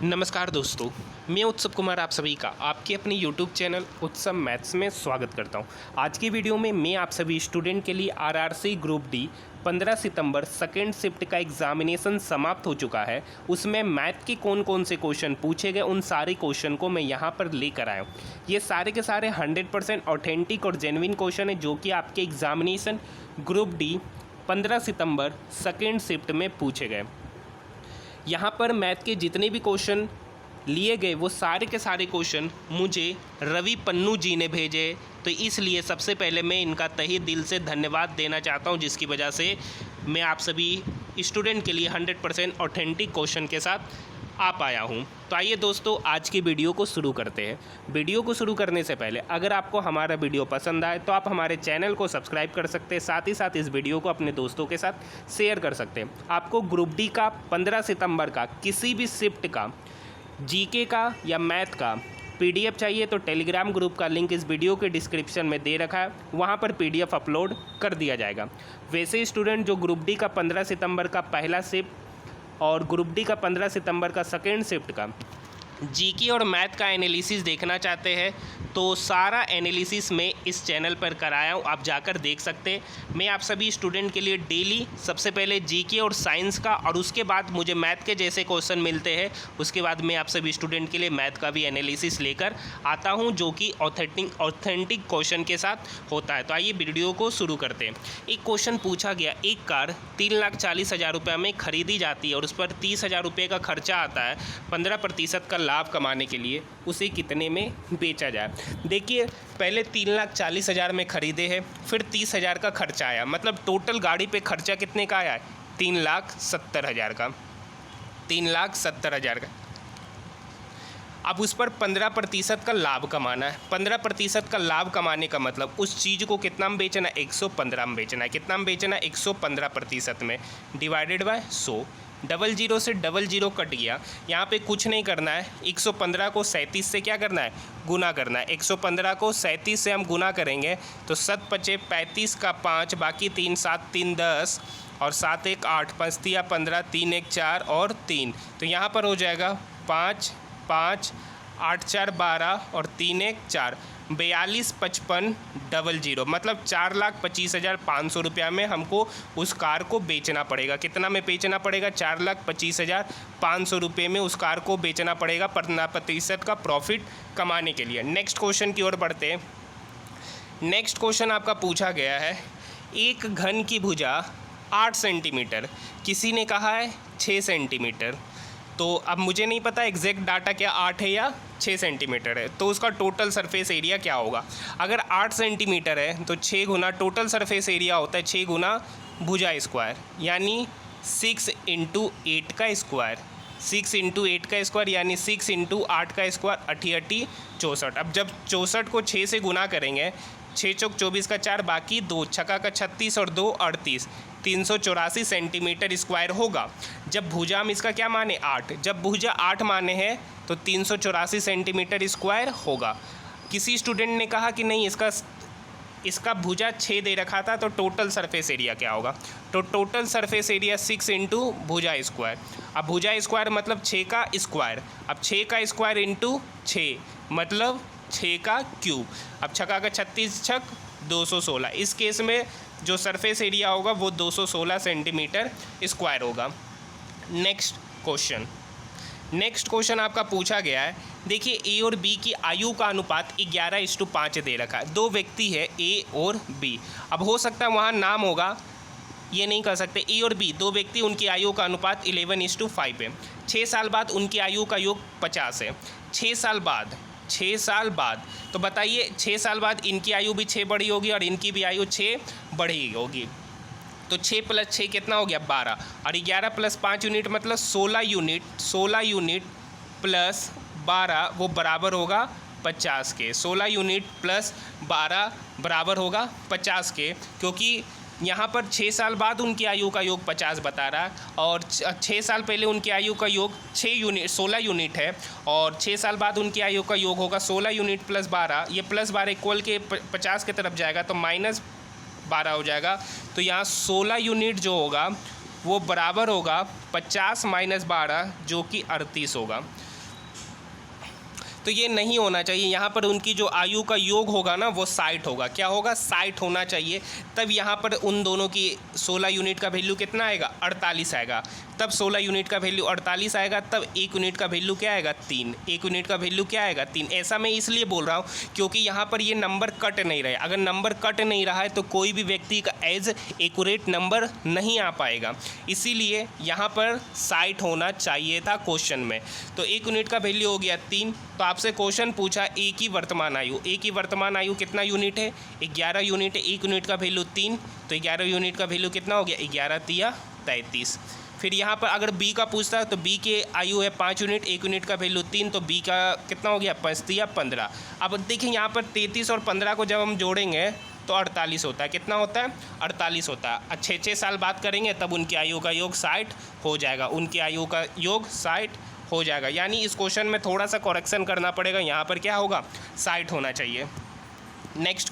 नमस्कार दोस्तों, मैं उत्सव कुमार आप सभी का आपके अपने YouTube चैनल उत्सव मैथ्स में स्वागत करता हूं। आज की वीडियो में मैं आप सभी स्टूडेंट के लिए आरआरसी ग्रुप डी 15 सितंबर सेकेंड शिफ्ट का एग्जामिनेशन समाप्त हो चुका है। उसमें मैथ के कौन कौन से क्वेश्चन पूछे गए उन सारे क्वेश्चन को मैं यहां पर लेकर आया हूं। ये सारे के सारे 100% ऑथेंटिक और जेन्युइन क्वेश्चन है जो कि आपके एग्जामिनेशन ग्रुप डी 15 सितंबर सेकेंड शिफ्ट में पूछे गए। यहाँ पर मैथ के जितने भी क्वेश्चन लिए गए वो सारे के सारे क्वेश्चन मुझे रवि पन्नू जी ने भेजे, तो इसलिए सबसे पहले मैं इनका तहे दिल से धन्यवाद देना चाहता हूँ, जिसकी वजह से मैं आप सभी स्टूडेंट के लिए 100% ऑथेंटिक क्वेश्चन के साथ आ पाया हूँ। तो आइए दोस्तों, आज की वीडियो को शुरू करते हैं। वीडियो को शुरू करने से पहले अगर आपको हमारा वीडियो पसंद आए तो आप हमारे चैनल को सब्सक्राइब कर सकते हैं, साथ ही साथ इस वीडियो को अपने दोस्तों के साथ शेयर कर सकते हैं। आपको ग्रुप डी का 15 सितंबर का किसी भी शिफ्ट का जीके का या मैथ का पीडीएफ चाहिए तो टेलीग्राम ग्रुप का लिंक इस वीडियो के डिस्क्रिप्शन में दे रखा है, वहाँ पर पीडीएफ अपलोड कर दिया जाएगा। वैसे स्टूडेंट जो ग्रुप डी का 15 सितंबर का पहला शिफ्ट और ग्रुप डी का 15 सितंबर का सेकेंड शिफ्ट का जीके और मैथ का एनालिसिस देखना चाहते हैं तो सारा एनालिसिस मैं इस चैनल पर कराया हूँ, आप जाकर देख सकते हैं। मैं आप सभी स्टूडेंट के लिए डेली सबसे पहले जीके और साइंस का और उसके बाद मुझे मैथ के जैसे क्वेश्चन मिलते हैं, उसके बाद मैं आप सभी स्टूडेंट के लिए मैथ का भी एनालिसिस लेकर आता हूँ जो कि ऑथेंटिक क्वेश्चन के साथ होता है। तो आइए वीडियो को शुरू करते हैं। एक क्वेश्चन पूछा गया, एक कार 3,40,000 रुपये में खरीदी जाती है और उस पर 30,000 रुपये का खर्चा आता है। 15% का लाभ कमाने के लिए उसे कितने में बेचा जाए। देखिए, पहले 3,40,000 में ख़रीदे हैं, फिर 30,000 का खर्चा आया, मतलब टोटल गाड़ी पे खर्चा कितने का आया है? 3,70,000 का। 3,70,000 का। अब उस पर 15% का लाभ कमाना है। 15% का लाभ कमाने का मतलब उस चीज़ को कितना में बेचना है? 115 में बेचना है। कितना में बेचना है? 115% में, डिवाइडेड बाय 100। डबल जीरो से डबल जीरो कट गया, यहाँ पे कुछ नहीं करना है। 115 को 37 से क्या करना है? गुना करना है। 115 को 37 से हम गुना करेंगे तो 7 पचे 35 का 5, बाकी 3 7 3 10 और 7 1 8, 5 3 15, 3 1 4 और 3, तो यहाँ पर हो जाएगा 5 5 8 4 12 और 3 1 4, 42 55 00, मतलब 4,25,500 रुपया में हमको उस कार को बेचना पड़ेगा। कितना में बेचना पड़ेगा? 4,25,500 रुपये में उस कार को बेचना पड़ेगा 15% का प्रॉफिट कमाने के लिए। नेक्स्ट क्वेश्चन की ओर बढ़ते हैं। नेक्स्ट क्वेश्चन आपका पूछा गया है, एक घन की भुजा 8 सेंटीमीटर, किसी ने कहा है 6 सेंटीमीटर। तो अब मुझे नहीं पता एग्जैक्ट डाटा क्या 8 है या 6 सेंटीमीटर है, तो उसका टोटल सरफेस एरिया क्या होगा? अगर 8 सेंटीमीटर है तो 6 गुना टोटल सरफेस एरिया होता है 6 गुना भुजा स्क्वायर, यानी 6 × 8 का स्क्वायर। 6 × 8 का स्क्वायर यानी 6 × 8 का स्क्वायर, 8 64। अब जब 64 को 6 से गुना करेंगे, 6 चौक 24 का 4, बाकी 2 छक्का का 36 और 2 38, 384 सेंटीमीटर स्क्वायर होगा। जब भुजा हम इसका क्या माने? 8। जब भुजा 8 माने हैं तो 384 सेंटीमीटर स्क्वायर होगा। किसी स्टूडेंट ने कहा कि नहीं, इसका भुजा 6 दे रखा था, तो टोटल सरफेस एरिया क्या होगा? तो टोटल सरफेस एरिया 6 × भुजा स्क्वायर। अब भुजा स्क्वायर मतलब 6 का स्क्वायर, अब 6 का स्क्वायर इंटू 6 मतलब 6 का क्यूब। अब छक्का का 36 छक 216। इस केस में जो सरफेस एरिया होगा वो 216 सेंटीमीटर स्क्वायर होगा। नेक्स्ट क्वेश्चन आपका पूछा गया है, देखिए ए और बी की आयु का अनुपात 11:5 दे रखा है। 2 व्यक्ति है ए और बी। अब हो सकता है वहाँ नाम होगा, ये नहीं कर सकते। ए और बी 2 व्यक्ति, उनकी आयु का अनुपात 11:5 है। 6 साल बाद उनकी आयु का योग 50 है। 6 साल बाद तो बताइए, 6 साल बाद इनकी आयु भी 6 बढ़ी होगी और इनकी भी आयु 6 बढ़ी होगी, तो 6 + 6 कितना हो गया? 12, और 11 + 5 यूनिट मतलब 16 यूनिट। 16 यूनिट प्लस 12 वो बराबर होगा 50 के। 16 यूनिट प्लस 12 बराबर होगा 50 के, क्योंकि यहाँ पर 6 साल बाद उनकी आयु का योग 50 बता रहा है और 6 साल पहले उनकी आयु का योग 16 यूनिट है, और 6 साल बाद उनकी आयु का योग होगा 16 यूनिट प्लस 12। ये प्लस 12 इक्वल के 50 की तरफ जाएगा तो -12 हो जाएगा। तो यहाँ 16 यूनिट जो होगा वो बराबर होगा 50 माइनस 12 जो कि 38 होगा। तो ये नहीं होना चाहिए। यहाँ पर उनकी जो आयु का योग होगा ना वो 60 होगा। क्या होगा? 60 होना चाहिए। तब यहाँ पर उन दोनों की 16 यूनिट का वैल्यू कितना आएगा? 48 आएगा। तब 16 यूनिट का वैल्यू 48 आएगा। तब 1 यूनिट का वैल्यू क्या आएगा? 3। 1 यूनिट का वैल्यू क्या आएगा? 3। ऐसा मैं इसलिए बोल रहा हूँ क्योंकि यहाँ पर ये नंबर कट नहीं रहे। अगर नंबर कट नहीं रहा है तो कोई भी व्यक्ति का एज एक्यूरेट नंबर नहीं आ पाएगा, इसीलिए यहाँ पर 60 होना चाहिए था क्वेश्चन में। तो 1 यूनिट का वैल्यू हो गया 3। तो आपसे क्वेश्चन पूछा ए की वर्तमान आयु। ए की वर्तमान आयु कितना यूनिट है? 11 यूनिट है। 1 यूनिट का वैल्यू 3, तो 11 यूनिट का वैल्यू कितना हो गया? 11 तिया 33। फिर यहाँ पर अगर बी का पूछता है तो बी के आयु है 5 यूनिट, 1 यूनिट का वैल्यू 3, तो बी का कितना हो गया? 5 तिया 15। अब देखिए यहाँ पर 33 और 15 को जब हम जोड़ेंगे तो 48 होता है। कितना होता है? 48 होता है। 6 साल बात करेंगे तब उनकी आयु का योग 60 हो जाएगा। उनकी आयु का योग 60 हो जाएगा। यानी इस क्वेश्चन में थोड़ा सा करेक्शन करना पड़ेगा। यहाँ पर क्या होगा? 60 होना चाहिए। नेक्स्ट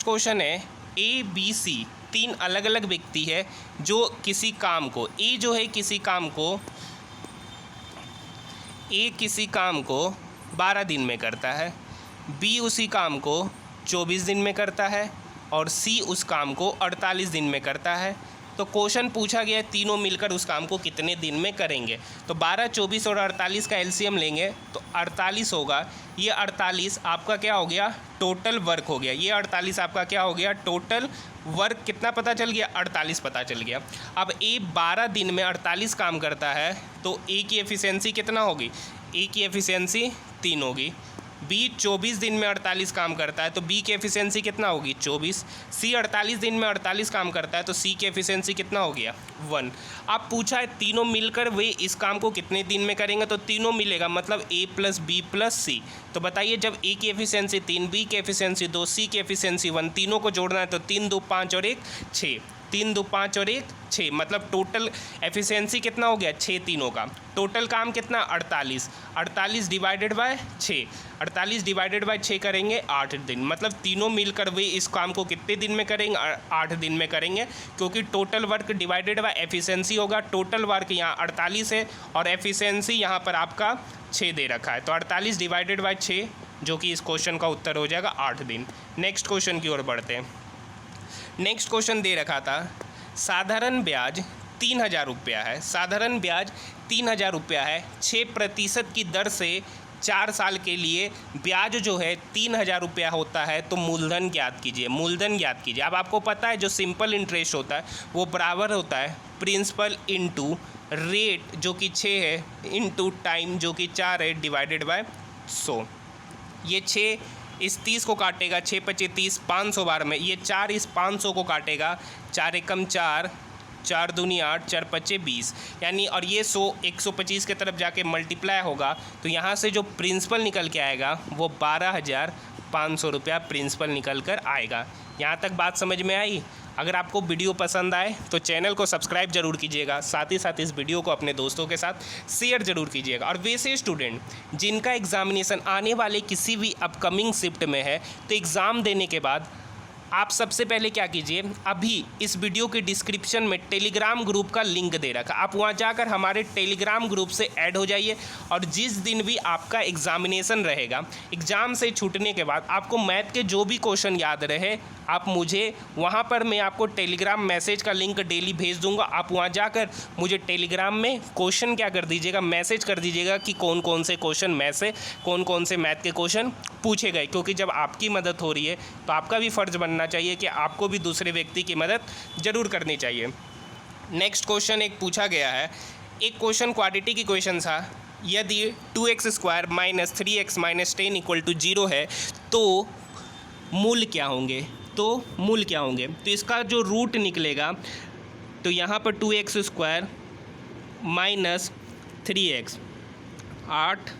क्वेश्चन है ए बी सी 3 अलग अलग व्यक्ति है जो किसी काम को, ए जो है किसी काम को 12 दिन में करता है, बी उसी काम को 24 दिन में करता है और सी उस काम को 48 दिन में करता है। तो क्वेश्चन पूछा गया है तीनों मिलकर उस काम को कितने दिन में करेंगे। तो 12, 24 और 48 का एलसीएम लेंगे तो 48 होगा। ये 48 आपका क्या हो गया? टोटल वर्क हो गया। ये 48 आपका क्या हो गया? टोटल वर्क कितना पता चल गया? 48 पता चल गया। अब ए 12 दिन में 48 काम करता है तो ए की एफिशिएंसी कितना होगी? ए की एफिशिएंसी 3 होगी। बी 24 दिन में 48 काम करता है तो बी की एफिशिएंसी कितना होगी? 24। सी 48 दिन में 48 काम करता है तो सी की एफिशिएंसी कितना हो गया? 1। अब पूछा है तीनों मिलकर वे इस काम को कितने दिन में करेंगे, तो तीनों मिलेगा मतलब ए प्लस बी प्लस सी। तो बताइए जब ए की एफिशिएंसी 3, बी की एफिशिएंसी 2, सी की एफिशिएंसी 1, तीनों को जोड़ना है तो 3, 2, 5 और 1 6। 3, 2, 5 और 1 6, मतलब टोटल एफिशिएंसी कितना हो गया? 6 तीनों का। टोटल काम कितना? 48। 48 डिवाइडेड बाय 6, 48 डिवाइडेड बाय 6 करेंगे 8 दिन। मतलब तीनों मिलकर वे इस काम को कितने दिन में करेंगे? 8 दिन में करेंगे, क्योंकि total work divided by efficiency होगा। टोटल वर्क यहाँ 48 है और एफिशिएंसी यहाँ पर आपका 6 दे रखा है, तो 48 डिवाइडेड बाय 6 जो कि इस क्वेश्चन का उत्तर हो जाएगा 8 दिन। नेक्स्ट क्वेश्चन की ओर बढ़ते हैं। नेक्स्ट क्वेश्चन दे रखा था साधारण ब्याज 3000 रुपया है। साधारण ब्याज 3000 रुपया है। 6% की दर से 4 साल के लिए ब्याज जो है 3000 रुपया होता है। तो मूलधन ज्ञात कीजिए। मूलधन ज्ञात कीजिए। अब आपको पता है जो सिंपल इंटरेस्ट होता है वो बराबर होता है प्रिंसिपल इंटू रेट जो कि 6 है इंटू टाइम जो कि 4 है डिवाइडेड बाय 100। ये 6 इस 30 को काटेगा, 6 × 25 30, 500 बार में। ये 4 इस 500 को काटेगा, 4 एकम 4, 4 दूनी 8, 4 पच्चे 20, यानी और ये 100 125 के तरफ जाके मल्टीप्लाई होगा तो यहाँ से जो प्रिंसिपल निकल के आएगा वो 12,500 रुपया प्रिंसिपल निकल कर आएगा। यहाँ तक बात समझ में आई? अगर आपको वीडियो पसंद आए तो चैनल को सब्सक्राइब जरूर कीजिएगा, साथ ही साथ इस वीडियो को अपने दोस्तों के साथ शेयर जरूर कीजिएगा। और वैसे स्टूडेंट जिनका एग्जामिनेशन आने वाले किसी भी अपकमिंग शिफ्ट में है तो एग्ज़ाम देने के बाद आप सबसे पहले क्या कीजिए, अभी इस वीडियो के डिस्क्रिप्शन में टेलीग्राम ग्रुप का लिंक दे रखा, आप वहां जाकर हमारे टेलीग्राम ग्रुप से ऐड हो जाइए। और जिस दिन भी आपका एग्जामिनेशन रहेगा, एग्ज़ाम से छूटने के बाद आपको मैथ के जो भी क्वेश्चन याद रहे आप मुझे वहां पर, मैं आपको टेलीग्राम मैसेज का लिंक डेली भेज दूंगा। आप वहां जाकर मुझे टेलीग्राम में क्वेश्चन क्या कर दीजिएगा, मैसेज कर दीजिएगा कि कौन कौन से क्वेश्चन मैथ से, कौन कौन से मैथ के क्वेश्चन पूछे गए। क्योंकि जब आपकी मदद हो रही है तो आपका भी फ़र्ज़ बनना चाहिए कि आपको भी दूसरे व्यक्ति की मदद ज़रूर करनी चाहिए। नेक्स्ट क्वेश्चन एक पूछा गया है, एक क्वेश्चन क्वाड्रेटिक की क्वेश्चन था, यदि 2x² - 3x - 10 = 0 है तो मूल क्या होंगे? तो इसका जो रूट निकलेगा तो यहाँ पर 2x² - 3x 8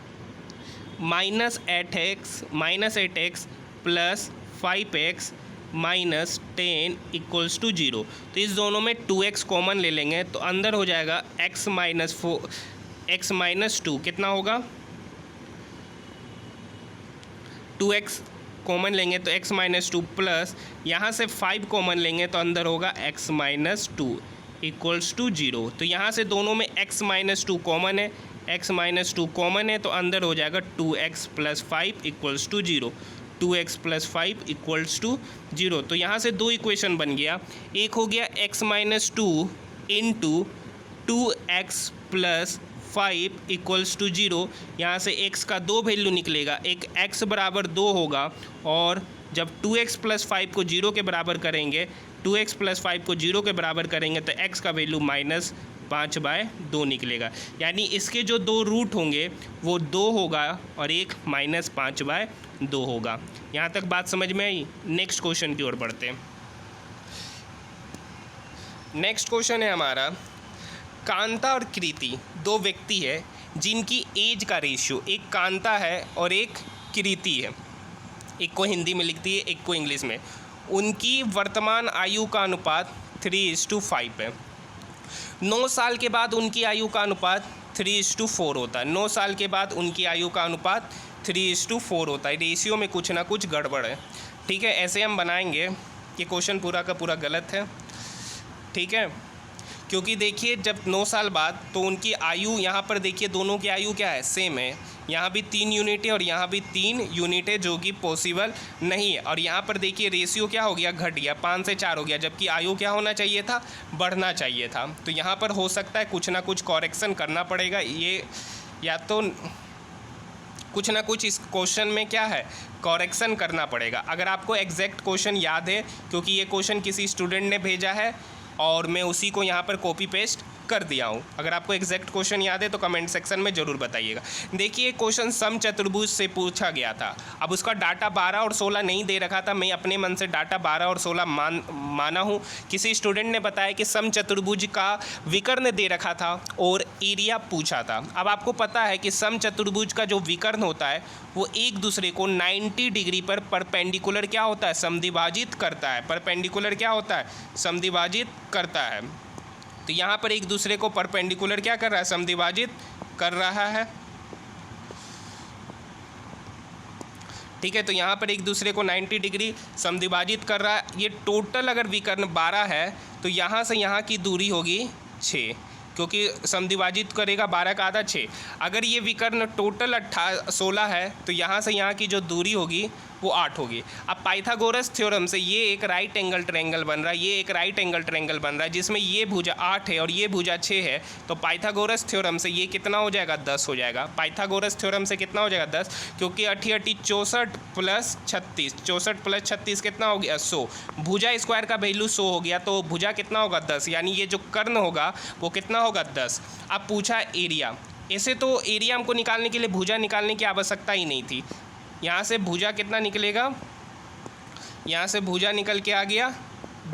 -8x plus 5x -10 = 0। तो इस दोनों में 2x कॉमन ले लेंगे तो अंदर हो जाएगा x - 2 कितना होगा? 2x कॉमन लेंगे तो x - 2 प्लस यहाँ से 5 कॉमन लेंगे तो अंदर होगा x - 2। Equals to 0। तो यहाँ से दोनों में x माइनस 2 कॉमन है, x माइनस 2 कॉमन है, तो अंदर हो जाएगा 2x plus 5 equals to 0, 2x plus 5 equals to 0। तो यहाँ से दो इक्वेशन बन गया, एक हो गया x minus 2 into 2x plus 5 equals to 0। यहाँ से x का दो वैल्यू निकलेगा, एक x बराबर 2 होगा, और जब 2x प्लस 5 को 0 के बराबर करेंगे, 2x प्लस 5 को 0 के बराबर करेंगे तो x का वैल्यू -5/2 निकलेगा। यानी इसके जो दो रूट होंगे वो 2 होगा और एक -5/2 होगा। यहाँ तक बात समझ में आई? नेक्स्ट क्वेश्चन की ओर बढ़ते हैं। नेक्स्ट क्वेश्चन है हमारा, कांता और कृति दो व्यक्ति है जिनकी एज का रेशियो, एक कांता है और एक कृति है, एक को हिंदी में लिखती है एक को इंग्लिश में। उनकी वर्तमान आयु का अनुपात 3:5 है। 9 साल के बाद उनकी आयु का अनुपात 3:4 होता है। 9 साल के बाद उनकी आयु का अनुपात 3:4 होता है। रेशियो में कुछ ना कुछ गड़बड़ है, ठीक है। ऐसे हम बनाएंगे कि क्वेश्चन पूरा का पूरा गलत है, ठीक है। क्योंकि देखिए जब 9 साल बाद तो उनकी आयु, यहाँ पर देखिए दोनों की आयु क्या है, सेम है। यहाँ भी 3 यूनिट है और यहाँ भी 3 यूनिट है, जो कि पॉसिबल नहीं है। और यहाँ पर देखिए रेशियो क्या हो गया, घट गया, 5 से 4 हो गया, जबकि आयु क्या होना चाहिए था, बढ़ना चाहिए था। तो यहाँ पर हो सकता है कुछ ना कुछ कॉरेक्शन करना पड़ेगा। ये या तो कुछ ना कुछ इस क्वेश्चन में क्या है, कॉरेक्शन करना पड़ेगा। अगर आपको एग्जैक्ट क्वेश्चन याद है, क्योंकि ये क्वेश्चन किसी स्टूडेंट ने भेजा है और मैं उसी को यहाँ पर कॉपी पेस्ट कर दिया हूँ। अगर आपको एग्जैक्ट क्वेश्चन याद है तो कमेंट सेक्शन में ज़रूर बताइएगा। देखिए क्वेश्चन समचतुर्भुज से पूछा गया था। अब उसका डाटा 12 और 16 नहीं दे रखा था, मैं अपने मन से डाटा 12 और 16 माना हूँ। किसी स्टूडेंट ने बताया कि समचतुर्भुज का विकर्ण दे रखा था और एरिया पूछा था। अब आपको पता है कि समचतुर्भुज का जो विकर्ण होता है वो एक दूसरे को 90 डिग्री पर परपेंडिकुलर क्या होता है, समद्विभाजित करता है। परपेंडिकुलर क्या होता है, समद्विभाजित करता है। तो यहाँ पर एक दूसरे को परपेंडिकुलर क्या कर रहा है, समद्विभाजित कर रहा है, ठीक है। तो यहाँ पर एक दूसरे को 90 डिग्री समद्विभाजित कर रहा है। ये टोटल अगर विकर्ण 12 है तो यहाँ से यहाँ की दूरी होगी 6, क्योंकि समद्विभाजित करेगा 12 का आधा 6। अगर ये विकर्ण टोटल 16 है तो यहाँ से यहाँ की जो दूरी होगी वो 8 होगी। अब पाइथागोरस थ्योरम से ये एक राइट एंगल ट्रायंगल बन रहा है, ये एक राइट एंगल ट्रायंगल बन रहा है जिसमें ये भुजा 8 है और ये भुजा 6 है। तो पाइथागोरस थ्योरम से ये कितना हो जाएगा, 10 हो जाएगा। पाइथागोरस थ्योरम से कितना हो जाएगा, 10, क्योंकि 8 64 प्लस 36, 64 प्लस 36 कितना हो गया, 100। भुजा स्क्वायर का वैल्यू 100 हो गया, तो भुजा कितना होगा, 10, यानी ये जो कर्ण होगा वो कितना होगा, 10। अब पूछा एरिया। ऐसे तो एरिया हमको निकालने के लिए भुजा निकालने की आवश्यकता ही नहीं थी। यहाँ से भुजा कितना निकलेगा, यहाँ से भुजा निकल के आ गया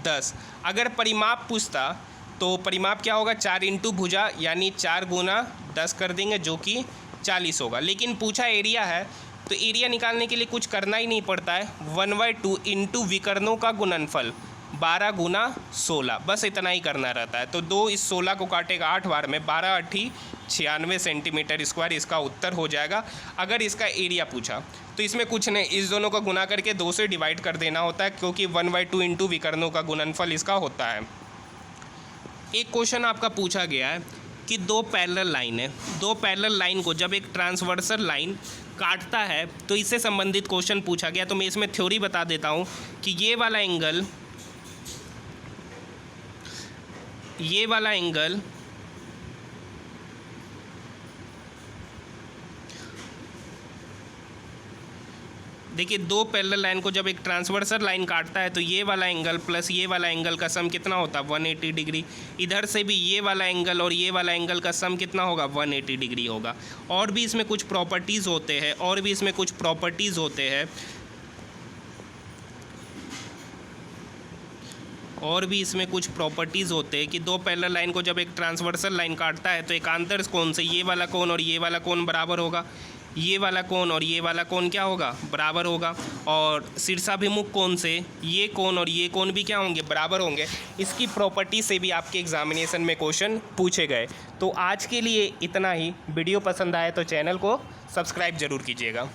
10। अगर परिमाप पूछता तो परिमाप क्या होगा, 4 इंटू भुजा, यानी 4 गुना 10 कर देंगे जो कि 40 होगा। लेकिन पूछा एरिया है तो एरिया निकालने के लिए कुछ करना ही नहीं पड़ता है, 1/2 इंटू विकर्णों का गुणनफल 12 गुना 16, बस इतना ही करना रहता है। तो 2 इस 16 को काटेगा 8 बार में, 12 8 96 सेंटीमीटर स्क्वायर इसका उत्तर हो जाएगा। अगर इसका एरिया पूछा तो इसमें कुछ नहीं, इस दोनों को गुना करके 2 से डिवाइड कर देना होता है, क्योंकि 1/2 इंटू विकर्णों का गुणनफल इसका होता है। एक क्वेश्चन आपका पूछा गया है कि 2 पैरेलल लाइन है, 2 पैरेलल लाइन को जब एक ट्रांसवर्सल लाइन काटता है तो इससे संबंधित क्वेश्चन पूछा गया। तो मैं इसमें थ्योरी बता देता हूँ कि ये वाला एंगल देखिए, 2 पैरेलल लाइन को जब एक ट्रांसवर्सल लाइन काटता है तो ये वाला एंगल प्लस ये वाला एंगल का सम कितना होता है, 180 डिग्री। इधर से भी ये वाला एंगल और ये वाला एंगल का सम कितना होगा, 180 डिग्री होगा। और भी इसमें कुछ प्रॉपर्टीज़ होते हैं, कि 2 पैरेलल लाइन को जब एक ट्रांसवर्सल लाइन काटता है तो एकांतर कोण से ये वाला कोण और ये वाला कोण बराबर होगा, ये वाला कोण और ये वाला कोण क्या होगा, बराबर होगा। और शीर्षाभिमुख कोण से ये कोण और ये कोण भी क्या होंगे, बराबर होंगे। इसकी प्रॉपर्टी से भी आपके एग्जामिनेशन में क्वेश्चन पूछे गए। तो आज के लिए इतना ही। वीडियो पसंद आए तो चैनल को सब्सक्राइब ज़रूर कीजिएगा।